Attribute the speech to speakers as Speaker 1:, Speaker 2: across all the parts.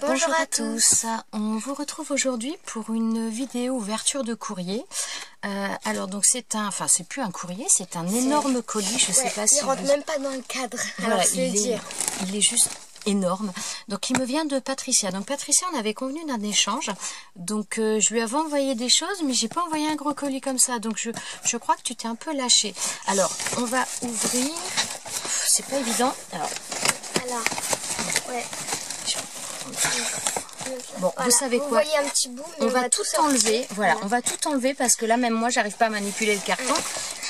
Speaker 1: Bonjour à tous, on vous retrouve aujourd'hui pour une vidéo ouverture de courrier. Alors donc c'est plus un courrier, c'est un énorme colis, je sais pas si
Speaker 2: il rentre même pas dans le cadre.
Speaker 1: Voilà,
Speaker 2: alors
Speaker 1: il est juste énorme. Donc il me vient de Patricia. Donc Patricia, on avait convenu d'un échange. Donc je lui avais envoyé des choses, mais j'ai pas envoyé un gros colis comme ça. Donc je crois que tu t'es un peu lâché. Alors on va ouvrir. C'est pas évident. Alors
Speaker 2: ouais.
Speaker 1: Bon,
Speaker 2: voilà,
Speaker 1: vous savez quoi,
Speaker 2: voyez un petit bout, mais
Speaker 1: on va tout enlever. Voilà, on va tout enlever parce que là, même moi, j'arrive pas à manipuler le carton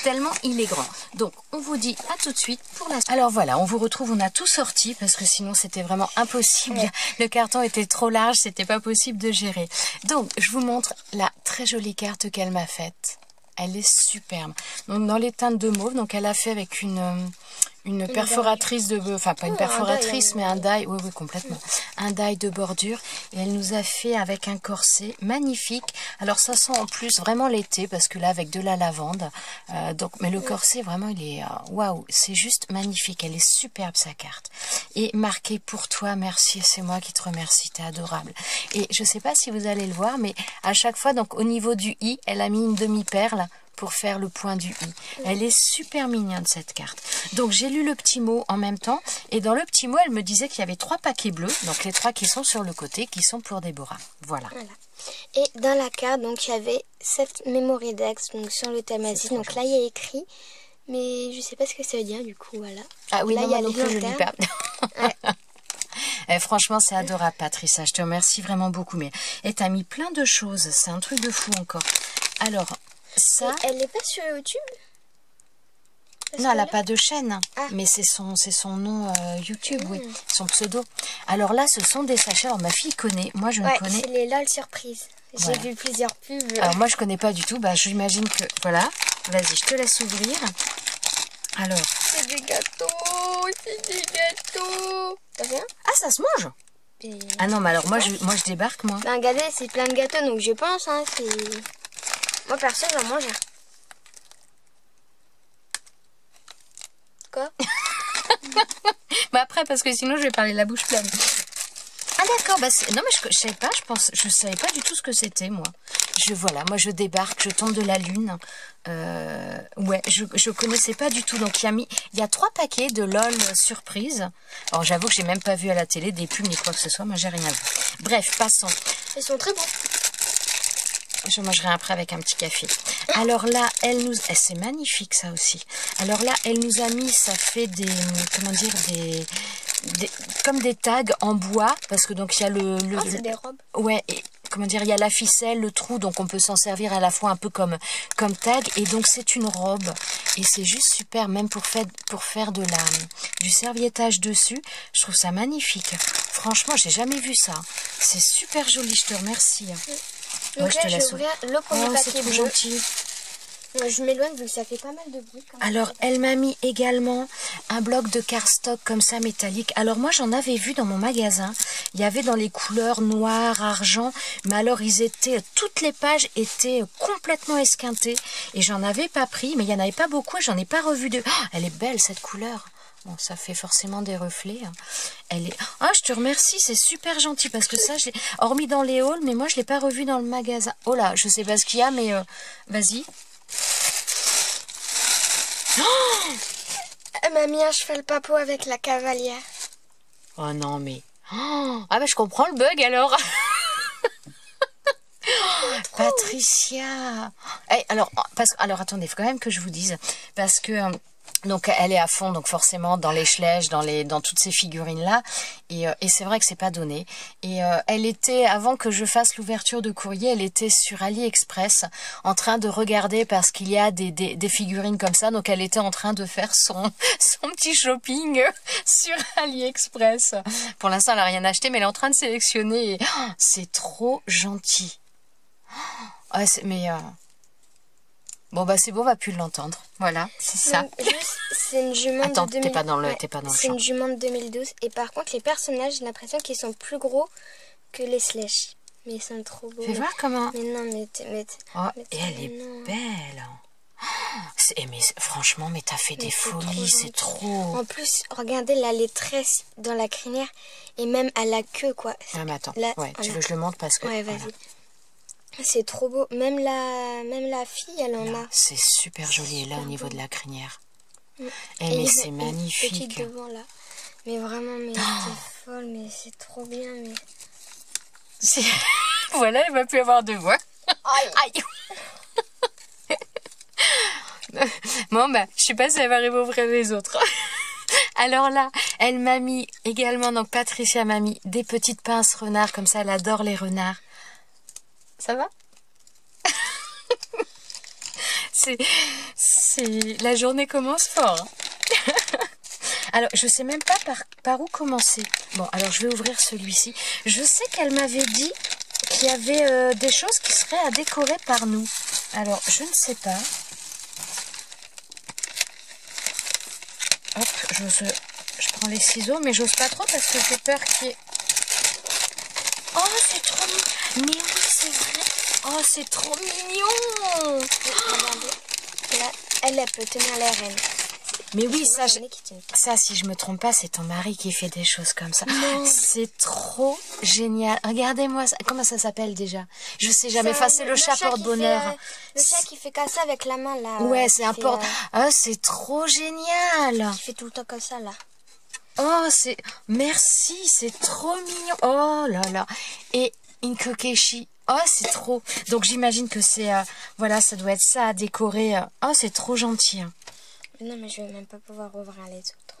Speaker 1: tellement il est grand. Donc, on vous dit à tout de suite pour la... Alors voilà, on vous retrouve, on a tout sorti parce que sinon, c'était vraiment impossible. Ouais. Le carton était trop large, c'était pas possible de gérer. Donc, je vous montre la très jolie carte qu'elle m'a faite. Elle est superbe. Donc, dans les teintes de mauve, donc elle a fait avec une perforatrice de... Enfin, pas une perforatrice, mais un die. Oui, complètement. Un die de bordure. Et elle nous a fait avec un corset magnifique. Alors, ça sent en plus vraiment l'été, parce que là, avec de la lavande. Mais le corset, vraiment, il est... Waouh, c'est juste magnifique. Elle est superbe, sa carte. Et marqué pour toi, merci. C'est moi qui te remercie. T'es adorable. Et je sais pas si vous allez le voir, mais à chaque fois, donc au niveau du i, elle a mis une demi-perle pour faire le point du i. Elle est super mignonne, cette carte. Donc j'ai lu le petit mot en même temps, et dans le petit mot, elle me disait qu'il y avait 3 paquets bleus, donc les 3 qui sont sur le côté, qui sont pour Déborah. Voilà.
Speaker 2: Et dans la carte, donc il y avait 7 memory decks, donc sur le thème Asie. Donc là, il y a écrit, mais je sais pas ce que ça veut dire, du coup, voilà.
Speaker 1: Ah oui,
Speaker 2: là,
Speaker 1: non,
Speaker 2: il y a
Speaker 1: non plus, je lis pas. Franchement, c'est adorable, Patricia. Je te remercie vraiment beaucoup. Mais t'as mis plein de choses. C'est un truc de fou encore. Alors, ça...
Speaker 2: Et elle n'est pas sur YouTube?
Speaker 1: Non, elle n'a pas de chaîne, mais c'est son nom YouTube, oui, son pseudo. Alors là, ce sont des sachets. Alors ma fille connaît, moi je ne connais...
Speaker 2: c'est les LOL surprises. J'ai vu plusieurs pubs.
Speaker 1: Alors moi je connais pas du tout, j'imagine que... Voilà, vas-y, je te laisse ouvrir. Alors...
Speaker 2: C'est des gâteaux, T'as rien?
Speaker 1: Ah, ça se mange? Ah non, mais alors moi je débarque, moi.
Speaker 2: Regardez, c'est plein de gâteaux, donc je pense, moi perso, j'en mange. Quoi?
Speaker 1: Bah après, parce que sinon je vais parler la bouche pleine. Ah d'accord, non mais je savais pas, je savais pas du tout ce que c'était, moi. Voilà, moi je débarque, je tombe de la lune. Ouais, je connaissais pas du tout. Donc il y a 3 paquets de LOL surprise. Alors j'avoue que j'ai même pas vu à la télé des pubs ni quoi que ce soit, moi j'ai rien vu. Bref, passons.
Speaker 2: Ils sont très bons.
Speaker 1: Je mangerai après avec un petit café. Alors là, c'est magnifique ça aussi. Alors là, elle nous a mis, ça fait comme des tags en bois, parce que donc il y a
Speaker 2: c'est des robes.
Speaker 1: Ouais, et il y a la ficelle, le trou, donc on peut s'en servir à la fois un peu comme tag, et donc c'est une robe, et c'est juste super, même pour faire du serviettage dessus. Je trouve ça magnifique. Franchement, j'ai jamais vu ça. C'est super joli, je te remercie.
Speaker 2: Donc là, je vais ouvrir le premier paquet bleu.
Speaker 1: Gentil.
Speaker 2: Je m'éloigne vu que ça fait pas mal de bruit.
Speaker 1: Alors, elle m'a mis également un bloc de cardstock comme ça, métallique. Alors, moi, j'en avais vu dans mon magasin. Il y avait dans les couleurs noir, argent. Mais alors, toutes les pages étaient complètement esquintées. Et j'en avais pas pris, mais il n'y en avait pas beaucoup. Et j'en ai pas revu de... Oh, elle est belle, cette couleur. Bon, ça fait forcément des reflets. Elle est... Ah, je te remercie, c'est super gentil. Parce que ça, hormis dans les hauls, mais moi, je l'ai pas revu dans le magasin. Oh là, je sais pas ce qu'il y a, mais vas-y.
Speaker 2: Oh, elle m'a mis un cheval papou avec la cavalière.
Speaker 1: Oh non, mais... Oh, ah bah je comprends le bug alors. Patricia. Alors attendez, il faut quand même que je vous dise. Parce que... Donc elle est à fond, donc forcément dans les Schleich, dans toutes ces figurines là, et c'est vrai que c'est pas donné. Et elle était, avant que je fasse l'ouverture de courrier, elle était sur AliExpress en train de regarder parce qu'il y a des figurines comme ça, donc elle était en train de faire son petit shopping sur AliExpress. Pour l'instant elle a rien acheté, mais elle est en train de sélectionner. C'est trop gentil. Bon bah c'est bon, on va plus l'entendre. Voilà, c'est ça.
Speaker 2: C'est une jument
Speaker 1: Attends,
Speaker 2: de 2012.
Speaker 1: t'es pas dans le
Speaker 2: C'est une jument de 2012. Et par contre, les personnages, j'ai l'impression qu'ils sont plus gros que les Schleich. Mais ils sont trop beaux.
Speaker 1: Fais voir comment.
Speaker 2: Mais non,
Speaker 1: et elle est belle. Mais franchement, mais t'as fait des folies, c'est trop.
Speaker 2: En plus, regardez, là, les traits dans la crinière et même à la queue, quoi.
Speaker 1: Ah, mais attends,
Speaker 2: là,
Speaker 1: ouais, tu veux que je le montre parce que...
Speaker 2: Ouais, vas-y.
Speaker 1: Voilà.
Speaker 2: C'est trop beau. Même la fille, elle en a.
Speaker 1: C'est super joli, et là, au niveau de la crinière. Mais c'est magnifique.
Speaker 2: Petite devant, là. Mais vraiment, mais c'est folle, mais c'est trop bien, mais...
Speaker 1: Voilà, elle va plus avoir de voix. Aïe. Bon, bah, je sais pas si elle va arriver à ouvrir les autres. Alors là, elle m'a mis également, donc Patricia m'a mis des petites pinces renards, comme ça, elle adore les renards. Ça va? La journée commence fort. Alors, je sais même pas par où commencer. Bon, alors je vais ouvrir celui-ci. Je sais qu'elle m'avait dit qu'il y avait des choses qui seraient à décorer par nous. Alors, je ne sais pas. Hop, je prends les ciseaux, mais j'ose pas trop parce que j'ai peur qu'il y ait... Oh, c'est trop mignon. Mais oui, c'est vrai. Oh, c'est trop mignon.
Speaker 2: Là, elle peut tenir les rênes.
Speaker 1: Mais oui, ça, si je me trompe pas, c'est ton mari qui fait des choses comme ça. C'est trop génial. Regardez-moi, comment ça s'appelle déjà? Je sais jamais. Enfin, c'est le chat porte-bonheur.
Speaker 2: Le chat qui fait comme ça avec la main, là.
Speaker 1: Ouais, c'est un porte... Ah, c'est trop génial.
Speaker 2: Qui fait tout le temps comme ça, là.
Speaker 1: Oh, c'est... Merci, c'est trop mignon. Oh là là. Et Inkokeshi. Oh, c'est trop. Donc, j'imagine que c'est... voilà, ça doit être ça à décorer. Oh, c'est trop gentil.
Speaker 2: Non, mais je vais même pas pouvoir ouvrir les autres.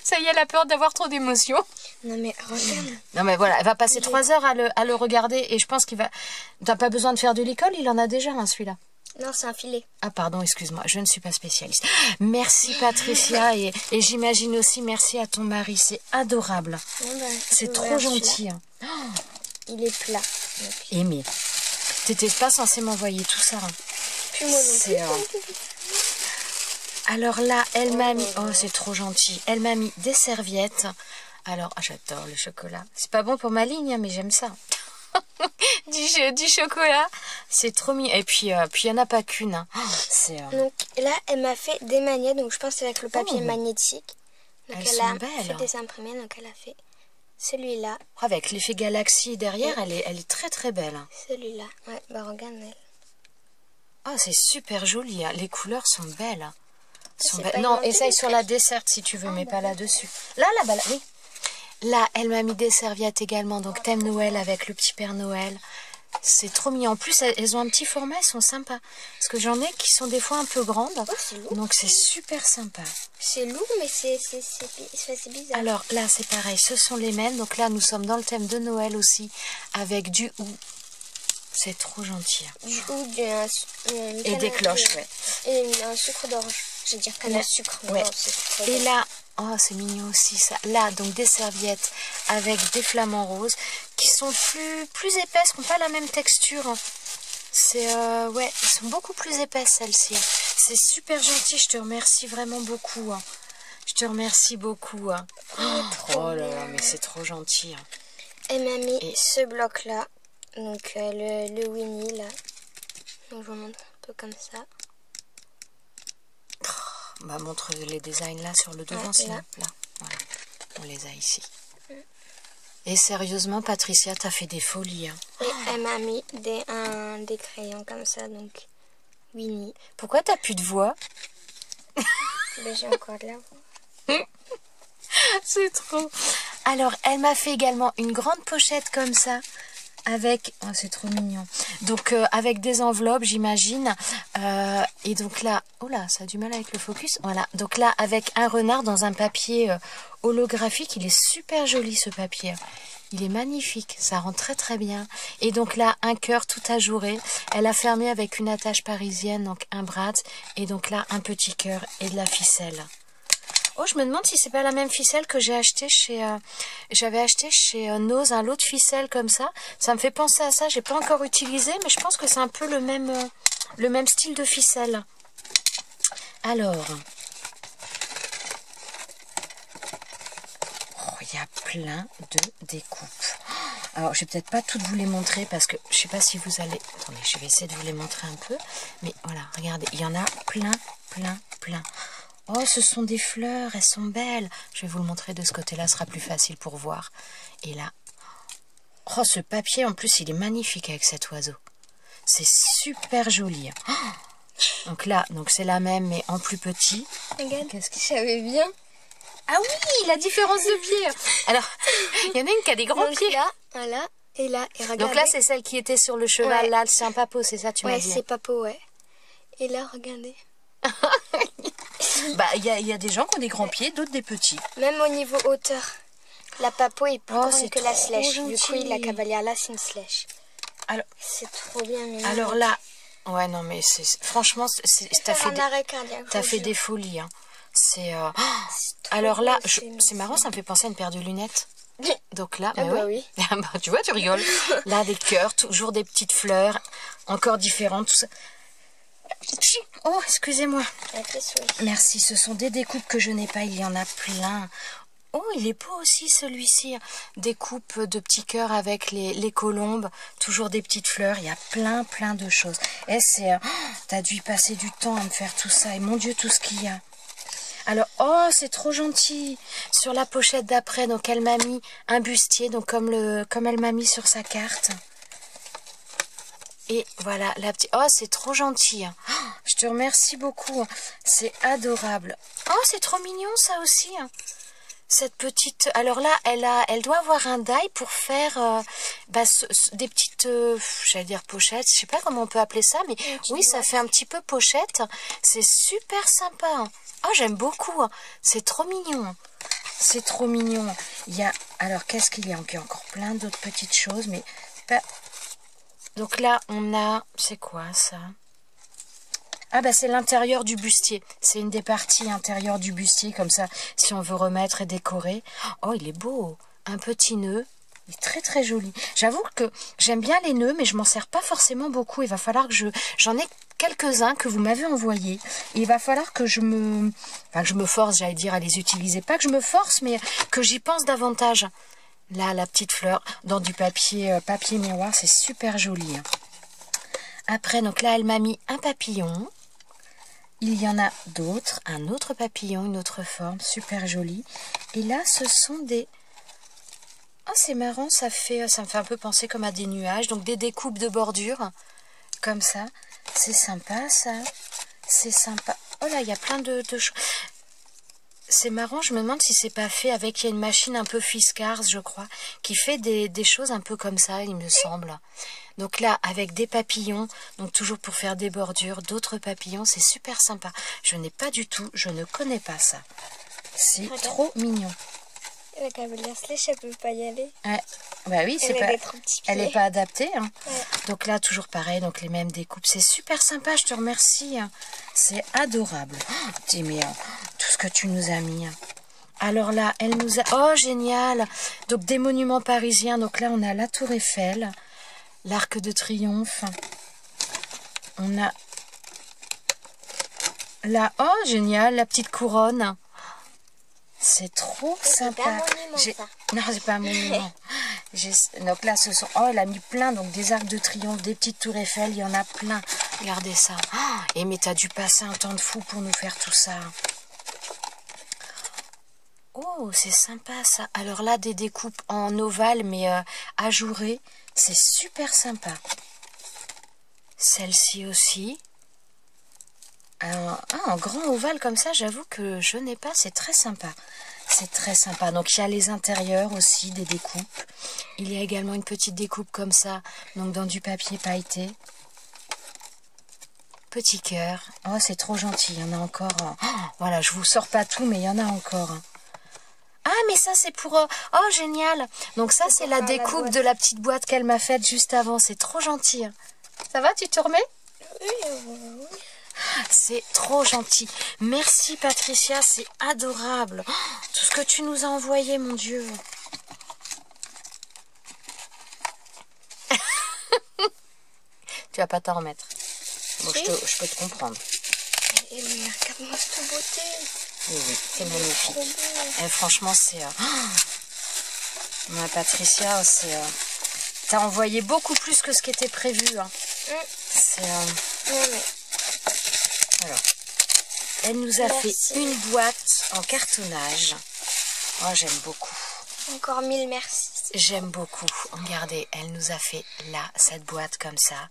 Speaker 1: Ça y est, elle a peur d'avoir trop d'émotions.
Speaker 2: Non, mais regarde.
Speaker 1: Non, mais voilà, elle va passer 3 heures à le regarder. Et je pense qu'il va... T'as pas besoin de faire de l'école, il en a déjà, hein, celui-là.
Speaker 2: Non, c'est un filet.
Speaker 1: Ah, pardon, excuse-moi, je ne suis pas spécialiste. Merci, Patricia. Et j'imagine aussi merci à ton mari. C'est adorable. C'est trop gentil.
Speaker 2: Il est plat.
Speaker 1: Et mais, t'étais pas censé m'envoyer tout ça.
Speaker 2: Puis moi non plus.
Speaker 1: Alors là, elle m'a mis... Oh, c'est trop gentil. Elle m'a mis des serviettes. Alors, j'adore le chocolat. C'est pas bon pour ma ligne, hein, mais j'aime ça. du chocolat. C'est trop mignon. Et puis, il n'y en a pas qu'une. Hein.
Speaker 2: Donc là, elle m'a fait des magnets. Donc je pense que c'est avec le papier magnétique. Donc
Speaker 1: elles sont belles.
Speaker 2: Elle a fait des imprimés. Donc elle a fait celui-là.
Speaker 1: Avec l'effet galaxie derrière, elle est très très belle.
Speaker 2: Celui-là. Ouais, bah regarde elle.
Speaker 1: Oh, c'est super joli. Hein. Les couleurs sont belles. Non, essaye sur la desserte si tu veux, mais pas là-dessus. Là, oui. Là, elle m'a mis des serviettes également. Donc, thème Noël avec le petit Père Noël. C'est trop mignon. En plus, elles ont un petit format, elles sont sympas. Parce que j'en ai qui sont des fois un peu grandes. Oh, donc, c'est super sympa.
Speaker 2: C'est lourd, mais c'est bizarre.
Speaker 1: Alors, là, c'est pareil. Ce sont les mêmes. Donc là, nous sommes dans le thème de Noël aussi. Avec du hou. C'est trop gentil.
Speaker 2: Du hou,
Speaker 1: et des cloches, ouais.
Speaker 2: Et un sucre d'orge. Je veux dire canne à sucre.
Speaker 1: Ouais. Et là, oh, c'est mignon aussi ça. Là, donc des serviettes avec des flamants roses qui sont plus épaisses, qui n'ont pas la même texture. C'est, ouais, elles sont beaucoup plus épaisses celles-ci. C'est super gentil, je te remercie vraiment beaucoup. Je te remercie beaucoup. Oh là là, mais c'est trop gentil.
Speaker 2: Elle m'a mis ce bloc-là, donc le Winnie là. Donc je vous montre un peu comme ça.
Speaker 1: Bah, montre les designs là sur le devant, sinon. Là, voilà. On les a ici. Et sérieusement, Patricia, t'as fait des folies. Hein.
Speaker 2: Et elle m'a mis des crayons comme ça, donc Winnie.
Speaker 1: Pourquoi t'as plus de voix?
Speaker 2: Ben, j'ai encore de la voix.
Speaker 1: C'est trop. Alors, elle m'a fait également une grande pochette comme ça. Avec, oh, c'est trop mignon. Donc avec des enveloppes, j'imagine. Et donc là, oh là, ça a du mal avec le focus. Voilà. Donc là, avec un renard dans un papier holographique, il est super joli ce papier. Il est magnifique, ça rend très très bien. Et donc là, un cœur tout ajouré. Elle a fermé avec une attache parisienne, donc un brad. Et donc là, un petit cœur et de la ficelle. Oh, je me demande si c'est pas la même ficelle que j'ai acheté chez... J'avais acheté chez Nose un lot de ficelles comme ça. Ça me fait penser à ça. J'ai pas encore utilisé, mais je pense que c'est un peu le même style de ficelle. Alors... Oh, il y a plein de découpes. Alors, je vais peut-être pas toutes vous les montrer parce que je sais pas si vous allez... Attendez, je vais essayer de vous les montrer un peu. Mais voilà, regardez, il y en a plein, plein, plein. Oh, ce sont des fleurs, elles sont belles. Je vais vous le montrer de ce côté-là, ce sera plus facile pour voir. Et là, oh, ce papier, en plus, il est magnifique avec cet oiseau. C'est super joli. Oh, donc là, donc c'est la même, mais en plus petit.
Speaker 2: Regarde, qu'est-ce que j'avais bien.
Speaker 1: Ah oui, la différence de pied. Alors, il y en a une qui a des grands pieds.
Speaker 2: Là, voilà, et là, et regardez.
Speaker 1: Donc là, c'est celle qui était sur le cheval, là, c'est un papeau, c'est ça, tu m'as dit?
Speaker 2: Ouais, c'est Papo, ouais. Et là, regardez.
Speaker 1: Bah, il y a des gens qui ont des grands pieds, d'autres des petits.
Speaker 2: Même au niveau hauteur. La Papo est plus grande que la
Speaker 1: trop
Speaker 2: slèche.
Speaker 1: gentil.
Speaker 2: Du coup, la cavalière là, c'est une slèche.
Speaker 1: Alors,
Speaker 2: c'est trop bien mignon.
Speaker 1: Alors là, ouais, non, mais franchement, t'as fait, fait des folies. Hein. C'est. Alors là, c'est marrant, ça me fait penser à une paire de lunettes. Donc là,
Speaker 2: ah bah oui.
Speaker 1: Bah, tu vois, tu rigoles. Là, des cœurs, toujours des petites fleurs, encore différentes, tout ça. Oh, excusez-moi. Merci, ce sont des découpes que je n'ai pas, il y en a plein. Oh, il est beau aussi celui-ci. Des coupes de petits cœurs avec les colombes, toujours des petites fleurs. Il y a plein, plein de choses. Et c'est... t'as dû y passer du temps à me faire tout ça. Et mon Dieu, tout ce qu'il y a. Alors, oh, c'est trop gentil. Sur la pochette d'après, donc elle m'a mis un bustier, donc comme elle m'a mis sur sa carte. Et voilà, la petite... Oh, c'est trop gentil. Oh, je te remercie beaucoup. C'est adorable. Oh, c'est trop mignon, ça aussi. Cette petite... Alors là, elle doit avoir un die pour faire des petites... j'allais dire pochettes. Je sais pas comment on peut appeler ça, mais oui, ça fait un petit peu pochette. C'est super sympa. Oh, j'aime beaucoup. C'est trop mignon. C'est trop mignon. Il y a... Alors, qu'est-ce qu'il y a? Il y a encore plein d'autres petites choses, mais... Donc là, on a... C'est quoi, ça? Ah, bah, c'est l'intérieur du bustier. C'est une des parties intérieures du bustier, comme ça, si on veut remettre et décorer. Oh, il est beau. Un petit nœud. Il est très, très joli. J'avoue que j'aime bien les nœuds, mais je m'en sers pas forcément beaucoup. Il va falloir que j'en ai quelques-uns que vous m'avez envoyés. Et il va falloir que je me force, j'allais dire, à les utiliser. Pas que je me force, mais que j'y pense davantage. Là, la petite fleur dans du papier miroir, c'est super joli. Après, donc là, elle m'a mis un papillon. Il y en a d'autres, un autre papillon, une autre forme, super joli. Et là, ce sont des... Oh, c'est marrant, ça me fait un peu penser comme à des nuages. Donc, des découpes de bordure, comme ça. C'est sympa, ça. C'est sympa. Oh là, il y a plein de choses. C'est marrant, je me demande si c'est pas fait avec... Il y a une machine un peu Fiskars, je crois, qui fait des choses un peu comme ça, il me semble. Donc là, avec des papillons, donc toujours pour faire des bordures, d'autres papillons, c'est super sympa. Je n'ai pas du tout, je ne connais pas ça. C'est trop mignon.
Speaker 2: La cavalière slèche, elle peut pas y aller.
Speaker 1: Ouais. Bah oui, c'est pas... Elle n'est pas adaptée. Hein.
Speaker 2: Ouais.
Speaker 1: Donc là, toujours pareil, donc les mêmes découpes. C'est super sympa, je te remercie. Hein. C'est adorable. Oh, mais tout ce que tu nous as mis. Hein. Alors là, elle nous a... Oh, génial. Donc des monuments parisiens. Donc là, on a la Tour Eiffel, l'Arc de Triomphe. On a... Là, oh, génial, la petite couronne. C'est trop sympa.
Speaker 2: C'est pas un monument, ça.
Speaker 1: Non, c'est pas un monument. Donc là, ce sont... Oh, elle a mis plein, donc des arcs de triomphe, des petites tours Eiffel, il y en a plein. Regardez ça. Oh, et mais t'as dû passer un temps de fou pour nous faire tout ça. Oh, c'est sympa ça. Alors là, des découpes en ovale, mais ajourées. C'est super sympa. Celle-ci aussi. Un grand ovale comme ça, j'avoue que je n'ai pas, c'est très sympa. C'est très sympa. Donc il y a les intérieurs aussi, des découpes. Il y a également une petite découpe comme ça, donc dans du papier pailleté. Petit cœur. Oh, c'est trop gentil, il y en a encore. Oh, voilà, je vous sors pas tout, mais il y en a encore. Ah, mais ça c'est pour... Oh, génial. Donc ça c'est la découpe de la petite boîte qu'elle m'a faite juste avant. C'est trop gentil. Ça va, tu te remets?
Speaker 2: Oui.
Speaker 1: C'est trop gentil. Merci Patricia, c'est adorable. Oh, tout ce que tu nous as envoyé, mon Dieu. Tu vas pas t'en remettre. Bon,
Speaker 2: si.
Speaker 1: je peux te comprendre.
Speaker 2: Et mais regarde-moi cette beauté.
Speaker 1: Oui, c'est magnifique. Et franchement, c'est... Patricia, T'as envoyé beaucoup plus que ce qui était prévu. Hein. C'est... Alors, elle nous a fait une boîte en cartonnage. Oh, j'aime beaucoup.
Speaker 2: Encore 1000 merci.
Speaker 1: J'aime beaucoup. Regardez, elle nous a fait là, cette boîte comme ça.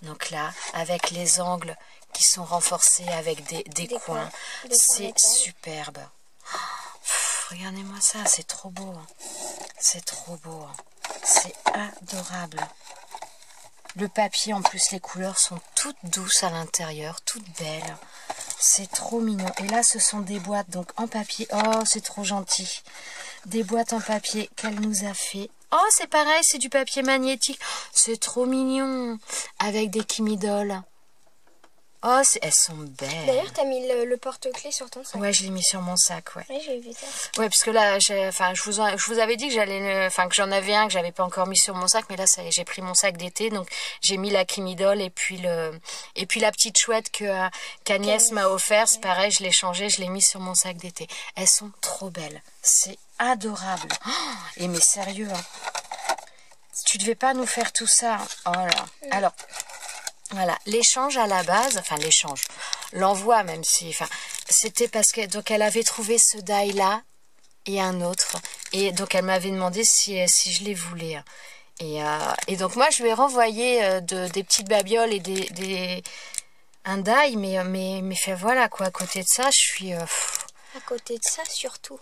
Speaker 1: Donc là, avec les angles qui sont renforcés avec des coins. C'est superbe. Regardez-moi ça, c'est trop beau. C'est trop beau. C'est adorable. Le papier, en plus, les couleurs sont toutes douces à l'intérieur, toutes belles. C'est trop mignon. Et là, ce sont des boîtes donc en papier. Oh, c'est trop gentil. Des boîtes en papier qu'elle nous a fait. Oh, c'est pareil, c'est du papier magnétique. C'est trop mignon. Avec des chimidoles. Oh, elles sont belles.
Speaker 2: D'ailleurs, t'as mis le porte-clés sur ton sac.
Speaker 1: Ouais, je l'ai mis sur mon sac, ouais.
Speaker 2: Oui, j'ai vu ça.
Speaker 1: Ouais, parce que là, je vous avais dit que que j'en avais un que j'avais pas encore mis sur mon sac, mais là, ça y est, j'ai pris mon sac d'été, donc j'ai mis la chimidole et puis la petite chouette qu'Agnès m'a offert. C'est pareil, je l'ai changé, je l'ai mis sur mon sac d'été. Elles sont trop belles. C'est adorable. Oh, et mais sérieux, hein. Tu devais pas nous faire tout ça. Oh là. Alors. Voilà, l'échange à la base, enfin l'échange, l'envoi même si, enfin, c'était parce que donc elle avait trouvé ce die là et un autre, et donc elle m'avait demandé si je les voulais, et donc moi je lui ai renvoyé des petites babioles et un die, mais fait voilà quoi, à côté de ça je suis
Speaker 2: à côté de ça surtout.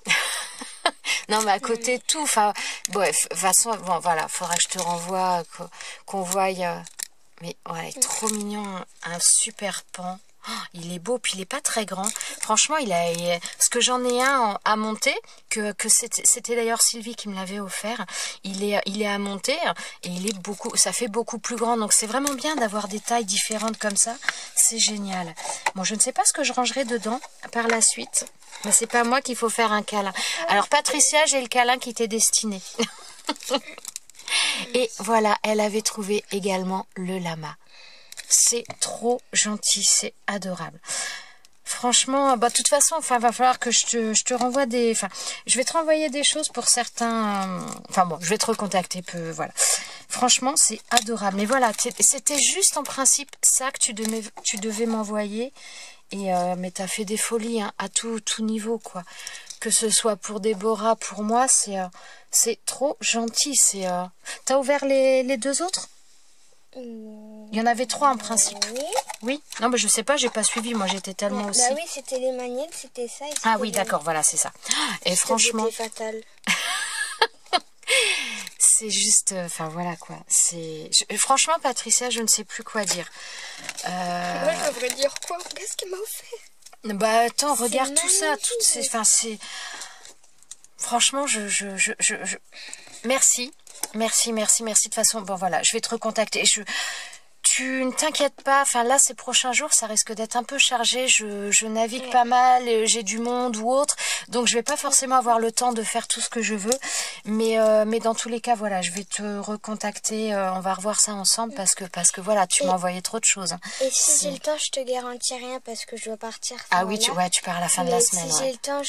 Speaker 1: Non mais à côté de tout, enfin bref, de toute façon bon voilà, faudra que je te renvoie, qu'on voie. Mais ouais, trop mignon, un super pan. Oh, il est beau, puis il est pas très grand. Franchement, parce que j'en ai un à monter, que c'était d'ailleurs Sylvie qui me l'avait offert. Il est à monter et ça fait beaucoup plus grand. Donc c'est vraiment bien d'avoir des tailles différentes comme ça. C'est génial. Bon, je ne sais pas ce que je rangerai dedans par la suite. Mais c'est pas moi qu'il faut faire un câlin. Alors Patricia, j'ai le câlin qui t'est destiné. Et voilà, elle avait trouvé également le lama. C'est trop gentil, c'est adorable. Franchement, de toute façon, va falloir que je te renvoie je vais te renvoyer des choses pour certains. Je vais te recontacter voilà. Franchement, c'est adorable. Mais voilà, c'était juste en principe ça que tu devais m'envoyer. Mais t'as fait des folies hein, à tout niveau, quoi. Que ce soit pour Déborah, pour moi, c'est trop gentil. T'as ouvert les deux autres? Il y en avait 3 en principe. Oui. Non, mais je sais pas, j'ai pas suivi. Moi, j'étais tellement aussi.
Speaker 2: Bah oui, c'était les magnettes, c'était ça.
Speaker 1: Ah oui, d'accord, voilà, c'est ça. Et franchement,
Speaker 2: c'était fatal.
Speaker 1: c'est juste, voilà quoi. Franchement, Patricia, je ne sais plus quoi dire.
Speaker 2: Moi, je devrais dire quoi? Qu'est-ce qu'elle m'a offert?
Speaker 1: Bah attends, regarde tout ça, franchement, merci. De toute façon, bon voilà, je vais te recontacter. Tu ne t'inquiètes pas, là ces prochains jours ça risque d'être un peu chargé, je navigue pas mal, j'ai du monde ou autre, donc je vais pas forcément avoir le temps de faire tout ce que je veux, mais dans tous les cas voilà, je vais te recontacter, on va revoir ça ensemble parce que voilà, tu m'as envoyé trop de choses.
Speaker 2: Et si j'ai le temps, je te garantis rien parce que je dois partir.
Speaker 1: Ah oui, tu pars à la fin de la semaine.
Speaker 2: Si j'ai le temps,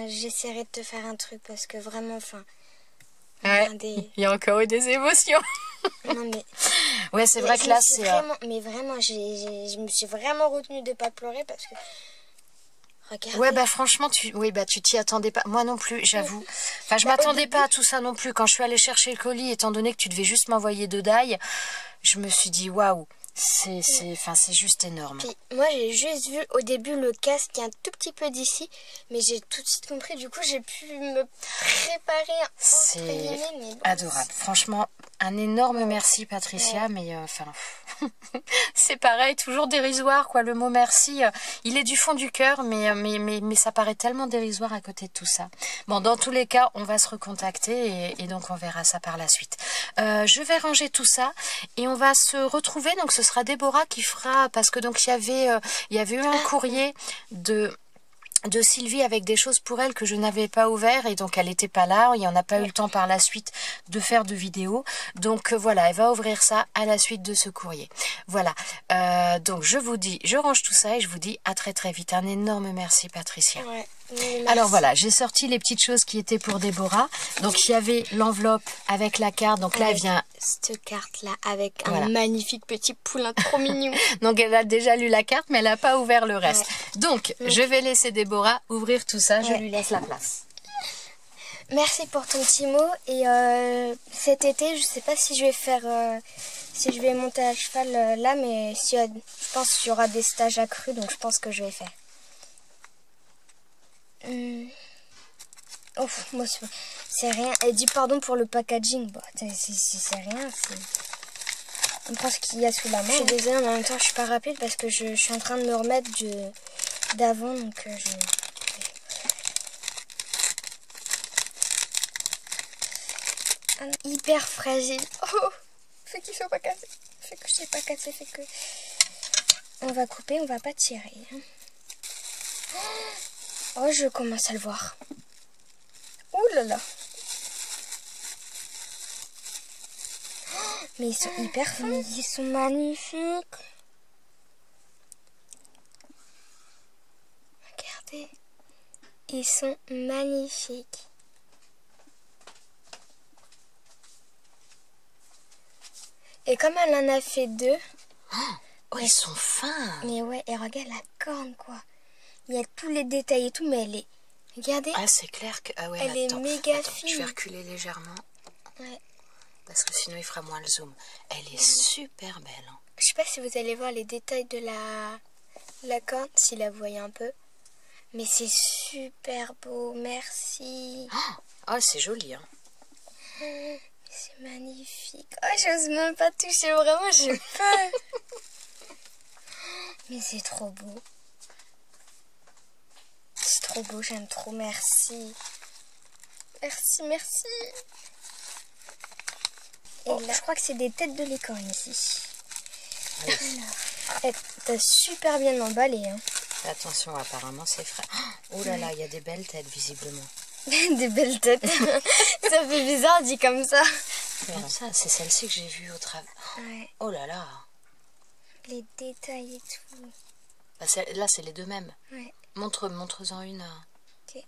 Speaker 2: j'essaierai de te faire un truc parce que vraiment,
Speaker 1: ouais, il y a encore eu des émotions.
Speaker 2: Non mais
Speaker 1: ouais, c'est vrai que là c'est
Speaker 2: mais vraiment je me suis vraiment retenue de pas pleurer parce que regarde.
Speaker 1: Ouais, franchement tu t'y attendais pas, moi non plus, j'avoue. Je m'attendais pas à tout ça non plus quand je suis allée chercher le colis, étant donné que tu devais juste m'envoyer 2 die. Je me suis dit waouh, c'est juste énorme.
Speaker 2: Puis, moi j'ai juste vu au début le casque qui est un tout petit peu d'ici, mais j'ai tout de suite compris, du coup j'ai pu me préparer.
Speaker 1: C'est adorable, franchement. Un énorme merci Patricia, mais c'est pareil, toujours dérisoire quoi, le mot merci, il est du fond du cœur, mais ça paraît tellement dérisoire à côté de tout ça. Bon, dans tous les cas, on va se recontacter et donc on verra ça par la suite. Je vais ranger tout ça et on va se retrouver, donc ce sera Déborah qui fera, parce que donc il y avait eu un courrier de Sylvie avec des choses pour elle que je n'avais pas ouvert et donc elle n'était pas là, il n'y en a pas eu le temps par la suite de faire de vidéos, donc voilà, elle va ouvrir ça à la suite de ce courrier. Voilà, donc je range tout ça et je vous dis à très très vite. Un énorme merci Patricia.
Speaker 2: Ouais. Oui, merci.
Speaker 1: Alors voilà, j'ai sorti les petites choses qui étaient pour Déborah. Donc il y avait l'enveloppe avec la carte. Donc là, elle vient...
Speaker 2: Cette carte-là, avec
Speaker 1: Voilà.
Speaker 2: un magnifique petit poulain trop mignon.
Speaker 1: Donc elle a déjà lu la carte, mais elle n'a pas ouvert le reste.
Speaker 2: Ouais.
Speaker 1: Donc je vais laisser Déborah ouvrir tout ça. Je
Speaker 2: Ouais.
Speaker 1: lui laisse la place.
Speaker 2: Merci pour ton petit mot. Et cet été, je sais pas si je vais faire... si je vais monter à cheval là, mais je pense qu'il y aura des stages accrus, donc je pense que je vais faire. Oh, moi, c'est rien. Elle dit pardon pour le packaging. Bon, c'est rien. On prend ce qu'il y a sous la main. Je suis désolée, mais en même temps, je suis pas rapide parce que je suis en train de me remettre d'avant. Donc, hyper fragile. Oh, fait qu'ils soient pas cassés. Fait que je sais pas casser. Fait que. On va couper, on va pas tirer. Oh, je commence à le voir. Ouh là là. Mais ils sont hyper fins. Ils sont magnifiques. Regardez. Ils sont magnifiques. Et comme elle en a fait 2.
Speaker 1: Oh, ils sont fins.
Speaker 2: Mais ouais, et regarde la corne, quoi. Il y a tous les détails et tout, mais elle est... Regardez.
Speaker 1: Ah, c'est clair que... Ah ouais,
Speaker 2: Elle est méga fine.
Speaker 1: Je vais reculer légèrement.
Speaker 2: Ouais.
Speaker 1: Parce que sinon, il fera moins le zoom. Elle est super belle. Hein.
Speaker 2: Je sais pas si vous allez voir les détails de la corne, si la vous voyez un peu. Mais c'est super beau, merci.
Speaker 1: Oh, c'est joli. Hein.
Speaker 2: C'est magnifique. Oh, j'ose même pas toucher, vraiment, j'ai peur. Mais c'est trop beau. C'est trop beau, j'aime trop, merci. Merci, merci. Et là, je crois que c'est des têtes de licorne ici. Alors, t'as super bien emballé. Hein.
Speaker 1: Attention, apparemment, c'est frais. Oh là là, il y a des belles têtes, visiblement.
Speaker 2: Des belles têtes. Ça fait bizarre dit comme ça.
Speaker 1: Comme ça, c'est celle-ci que j'ai vue au travers.
Speaker 2: Ouais.
Speaker 1: Oh là là.
Speaker 2: Les détails et tout.
Speaker 1: Bah, là, c'est les deux mêmes.
Speaker 2: Ouais.
Speaker 1: Montre-en une.
Speaker 2: Ok.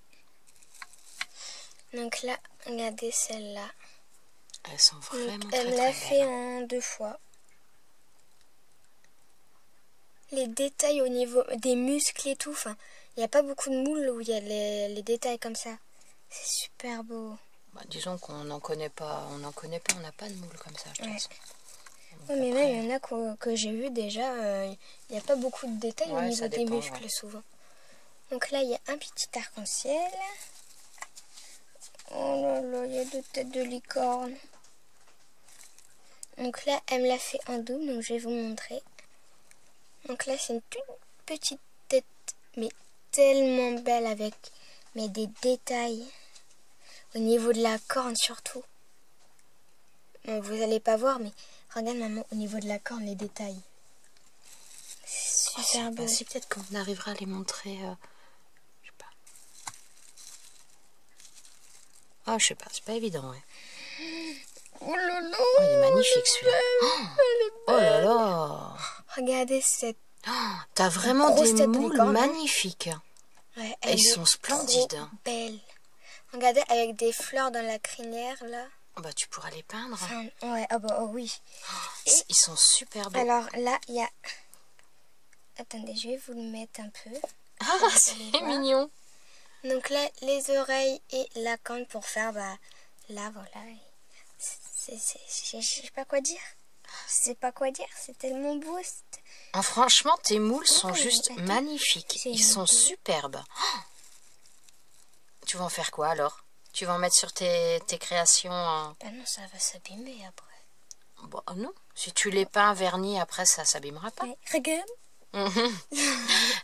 Speaker 2: Donc là, regardez celle-là.
Speaker 1: Elles sont vraiment
Speaker 2: Donc,
Speaker 1: très,
Speaker 2: elle
Speaker 1: très
Speaker 2: l'a
Speaker 1: belles.
Speaker 2: fait en 2 fois. Les détails au niveau des muscles et tout. Enfin, il n'y a pas beaucoup de moules où il y a les détails comme ça. C'est super beau.
Speaker 1: Bah, disons qu'on n'en connaît pas. On n'a pas de moule comme ça, je pense.
Speaker 2: Ouais, mais même il y en a que j'ai vu déjà. Il n'y a pas beaucoup de détails au niveau des muscles souvent. Donc là, il y a un petit arc-en-ciel. Oh là là, il y a 2 têtes de licorne. Donc là, elle me l'a fait en double, donc je vais vous montrer. Donc là, c'est une toute petite tête, mais tellement belle avec des détails au niveau de la corne surtout. Bon, vous allez pas voir, mais regarde maman, au niveau de la corne, les détails. C'est super beau.
Speaker 1: Si peut-être qu'on arrivera à les montrer. Je sais pas. Ah, je sais pas, c'est pas évident, ouais.
Speaker 2: Oh là là,
Speaker 1: oh, il est magnifique celui-là. Oh là là.
Speaker 2: Regardez cette...
Speaker 1: T'as vraiment des moules
Speaker 2: licorne,
Speaker 1: magnifiques.
Speaker 2: Ouais,
Speaker 1: ils sont splendides.
Speaker 2: Trop belle. Regardez, avec des fleurs dans la crinière, là.
Speaker 1: Bah, tu pourras les peindre.
Speaker 2: Enfin, ouais, oh oui.
Speaker 1: Ils sont super beaux.
Speaker 2: Alors là, il y a... Attendez, je vais vous le mettre un peu.
Speaker 1: Ah, c'est mignon.
Speaker 2: Donc là, les oreilles et la corne pour faire, là, voilà. Je sais pas quoi dire. Je sais pas quoi dire, c'est tellement beau.
Speaker 1: Franchement, tes moules sont juste magnifiques. Ils sont superbes. Tu vas en faire quoi alors? Tu vas en mettre sur tes créations
Speaker 2: Bah non, ça va s'abîmer après.
Speaker 1: Bon, non. Si tu les peins vernis, après, ça s'abîmera pas.
Speaker 2: Ouais, regarde.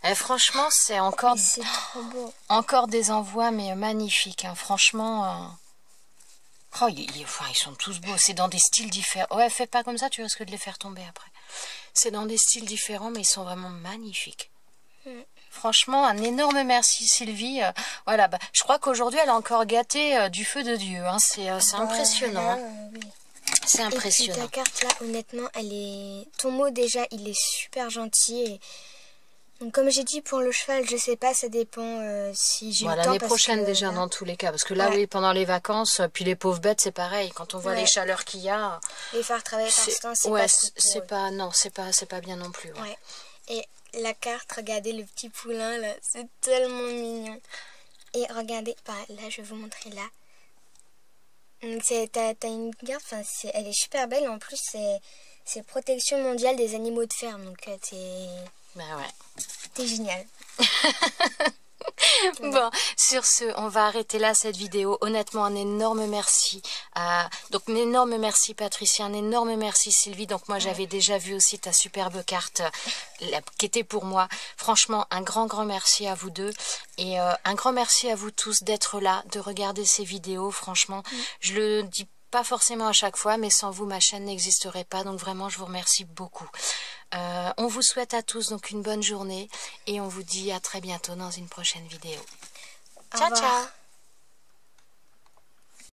Speaker 1: Et franchement, c'est encore...
Speaker 2: C'est trop beau.
Speaker 1: Encore des envois, mais magnifiques. Hein. Franchement... Oh, ils sont tous beaux. C'est dans des styles différents. Ouais, fais pas comme ça, tu risques de les faire tomber après. C'est dans des styles différents, mais ils sont vraiment magnifiques. Franchement, un énorme merci Sylvie. Voilà, bah, je crois qu'aujourd'hui, elle a encore gâté du feu de Dieu. Hein. C'est impressionnant.
Speaker 2: Oui.
Speaker 1: C'est impressionnant.
Speaker 2: Et puis ta carte là, honnêtement, elle est... Ton mot déjà, il est super gentil. Donc, comme j'ai dit pour le cheval, je sais pas, ça dépend si j'ai le temps.
Speaker 1: L'année prochaine déjà dans tous les cas, parce que là oui pendant les vacances, puis les pauvres bêtes c'est pareil, quand on voit les chaleurs qu'il y a.
Speaker 2: Les faire travailler par ce temps, c'est
Speaker 1: pas non, c'est pas bien non plus.
Speaker 2: Ouais. Et la carte, regardez le petit poulain là, c'est tellement mignon. Et regardez, là je vais vous montrer là. T'as une carte, elle est super belle, en plus c'est protection mondiale des animaux de ferme, donc t'es génial.
Speaker 1: Bon, sur ce, on va arrêter là cette vidéo. Honnêtement, un énorme merci. Donc, un énorme merci Patricia, un énorme merci Sylvie. Donc, moi, j'avais déjà vu aussi ta superbe carte qui était pour moi. Franchement, un grand merci à vous deux. Et un grand merci à vous tous d'être là, de regarder ces vidéos. Franchement, je le dis pas forcément à chaque fois, mais sans vous, ma chaîne n'existerait pas. Donc, vraiment, je vous remercie beaucoup. On vous souhaite à tous donc une bonne journée et on vous dit à très bientôt dans une prochaine vidéo. Ciao, ciao!